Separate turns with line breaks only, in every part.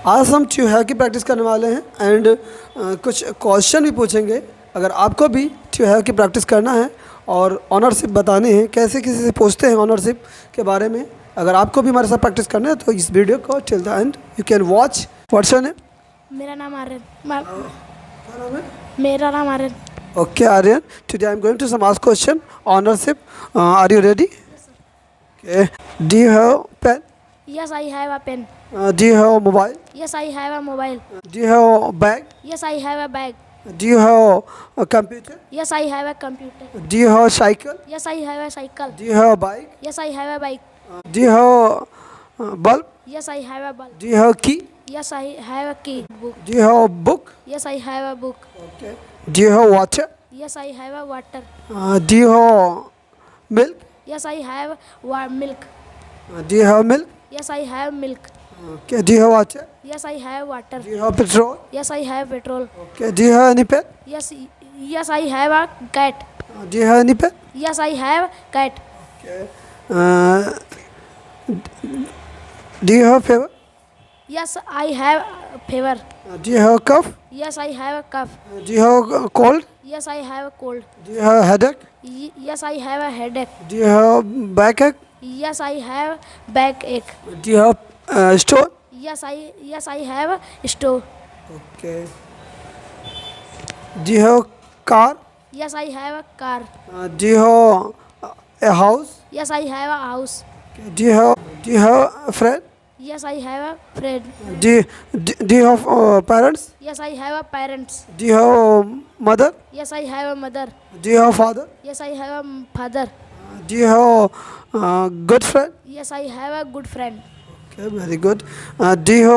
आज हम ट्यूब की प्रैक्टिस करने वाले हैं एंड कुछ क्वेश्चन भी पूछेंगे। अगर आपको भी ट्यूब की प्रैक्टिस करना है और ऑनरशिप बताने हैं, कैसे किसी से पूछते हैं ऑनरशिप के बारे में, अगर आपको भी हमारे साथ प्रैक्टिस करना है तो इस वीडियो को till the end you can watch. What's your name?
मेरा नाम आर्यन।
क्या नाम है?
मेरा नाम Aryan.
Okay, Aryan. Today I'm going to some ask question. Ownership. Are you ready?
Yes, sir.
Okay. Do you have pen?
Yes, I have a pen.
Do you have a mobile?
Yes, I have a mobile.
Do you have a bag?
Yes, I have a bag.
Do you have a computer?
Yes, I have a computer.
Do you have a cycle?
Yes, I have a cycle.
Do you have a bike?
Yes, I have a bike.
Do you have a bulb?
Yes, I have a bulb.
Do you have a key?
Yes, I have a key. Book.
Do you have a book?
Yes, I have a book.
Okay. Do you have water?
Yes, I have a water.
Do you have milk?
Yes, I have milk.
Do you have milk?
Yes, I have milk.
Okay. Do you have water?
Yes, I have water.
Do you have petrol?
Yes, I have petrol.
Okay. Do you have any pet?
Yes, yes, I have a cat.
Do you have any pet?
Yes, I have cat.
Okay. Do you have fever?
Yes, I have fever.
Do you have a cough?
Yes, I have a cough.
Do you have a cold?
Yes, I have a cold.
Do you have a headache?
Yes, I have a headache.
Do you have backache?
Yes, I have backache.
Do you have stone?
Yes, I have a stove.
Okay. Do you have car?
Yes, I have a car.
Do you have a house?
Yes, I have a house.
Okay. Do you have a friend?
Yes, I have a friend.
Do you have parents?
Yes, I have a parents.
Do you have a mother?
Yes, I have a mother.
Do you have a father?
Yes, I have a father.
Do you have a good friend?
Yes, I have a good friend.
Okay, very good. Do you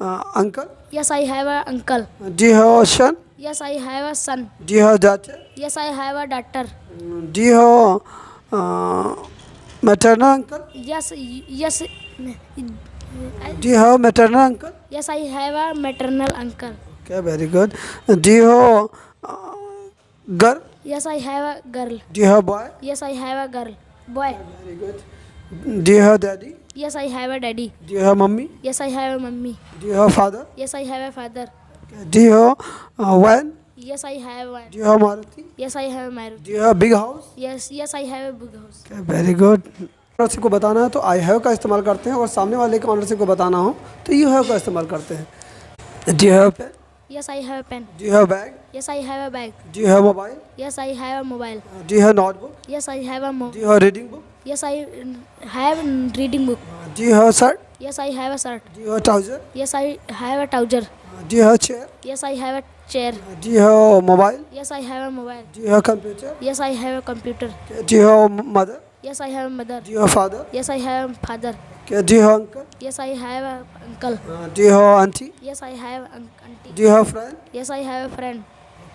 have uncle?
Yes, I have a uncle.
Do you have a son?
Yes, I have a son.
Do you have daughter?
Yes, I have a daughter.
Do you have maternal uncle?
Yes, yes.
Do you have maternal uncle?
Yes, I have a maternal uncle.
Okay, very good. Do you have girl?
Yes, I have a girl.
Do you have boy?
Yes, I have a girl. Boy.
Very good. Do you have daddy?
Yes, I have a daddy.
Do you have mummy?
Yes, I have a mummy.
Do you have father?
Yes, I have a father.
Okay. Do you have van?
Yes, I have one.
Do you have Maruti?
Yes, I have a Maruti.
Do you have big house?
Yes, I have a big house.
Okay, very good. Ownership को बताना है तो I have का इस्तेमाल करते हैं और सामने वाले के ऑनरशिप को बताना हो तो यू हैव का इस्तेमाल करते हैं। Do you have pen?
Yes, I have a pen.
Do you have bag?
Yes, I have a bag.
Do you have mobile?
Yes, I have a mobile.
Do you have notebook?
Yes, I have a
Do you have reading book?
Yes, I have a reading book.
Do you have shirt?
Yes, I have a shirt.
Do you have trouser?
Yes, I have a trouser.
Do you have chair?
Yes, I have a chair.
Do you have mobile?
Yes, I have a mobile.
Do you have computer?
Yes, I have a computer.
Okay. Do you have mother?
Yes, I have a mother.
Do you have father?
Yes, I have a father.
Okay. Do you have uncle?
Yes, I have a uncle.
Do you have auntie?
Yes, I have auntie.
Do you have friend?
Yes, I have a friend.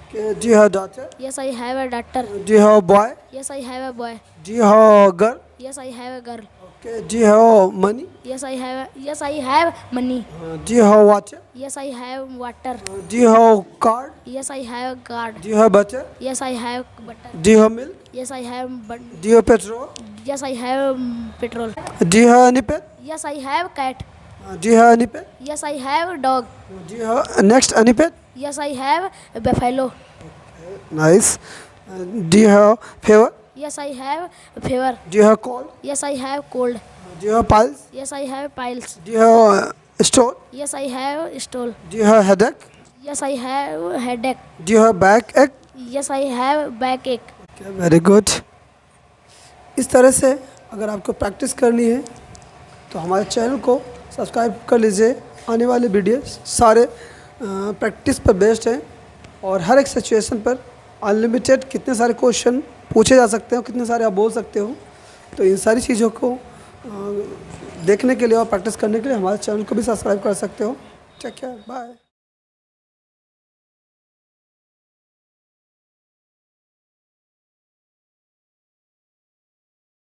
Okay. Do you have daughter?
Yes, I have a daughter.
Do you have boy?
Yes, I have a boy.
Do you have girl?
Yes, I have a girl.
Okay. Do you have money?
Yes, I have money.
Do you have water?
Yes, I have water.
Do you have card?
Yes, I have a card.
Do you have butter?
Yes, I have butter.
Do you have milk?
Yes, I have
Do you have petrol?
yes, I have petrol.
Do you have any pet?
Yes, I have cat.
Do you have any pet?
Yes, I have dog.
Do you have next any pet?
Yes, I have buffalo.
Nice. Do you have fever?
Yes, I have fever.
Do you have cold?
Yes, I have cold.
Do you have piles?
Yes, I have piles.
Do you have stone?
Yes, I have stool.
Do you have headache?
Yes, I have headache.
Do you have backache?
Yes, I have backache.
Okay, very good. इस तरह से अगर आपको practice करनी है तो हमारे channel को सब्सक्राइब कर लीजिए। आने वाले वीडियो सारे प्रैक्टिस पर बेस्ड हैं और हर एक सिचुएशन पर अनलिमिटेड कितने सारे क्वेश्चन पूछे जा सकते हो, कितने सारे आप बोल सकते हो। तो इन सारी चीज़ों को देखने के लिए और प्रैक्टिस करने के लिए हमारे चैनल को भी सब्सक्राइब कर सकते हो। Take care, bye.